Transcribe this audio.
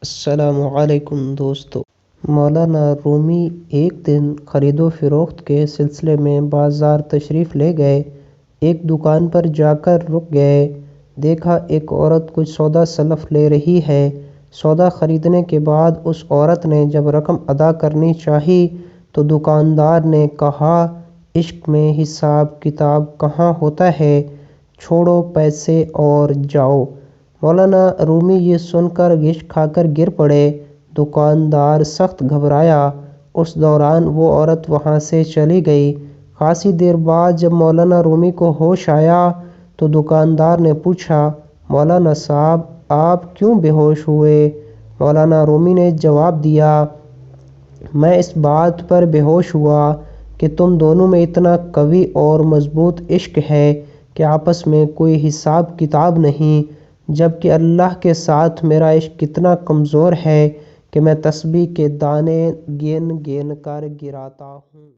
السلام علیکم دوستو۔ مولانا رومی ایک دن خرید و فروخت کے سلسلے میں بازار تشریف لے گئے۔ ایک دکان پر جا کر رک گئے۔ دیکھا ایک عورت کچھ سودا سلف لے رہی ہے۔ سودا خریدنے کے بعد اس عورت نے جب رقم ادا کرنی چاہی تو دکاندار نے کہا، عشق میں حساب کتاب کہاں ہوتا ہے، چھوڑو پیسے اور جاؤ۔ مولانا رومی یہ سن کر غش کھا کر گر پڑے۔ دکاندار سخت گھبرایا۔ اس دوران وہ عورت وہاں سے چلی گئی۔ خاصی دیر بعد جب مولانا رومی کو ہوش آیا تو دکاندار نے پوچھا، مولانا صاحب آپ کیوں بے ہوش ہوئے؟ مولانا رومی نے جواب دیا، میں اس بات پر بے ہوش ہوا کہ تم دونوں میں اتنا قوی اور مضبوط عشق ہے کہ آپس میں کوئی حساب کتاب نہیں، جبکہ اللہ کے ساتھ میرا عشق کتنا کمزور ہے کہ میں تسبیح کے دانے گن گن کر گراتا ہوں۔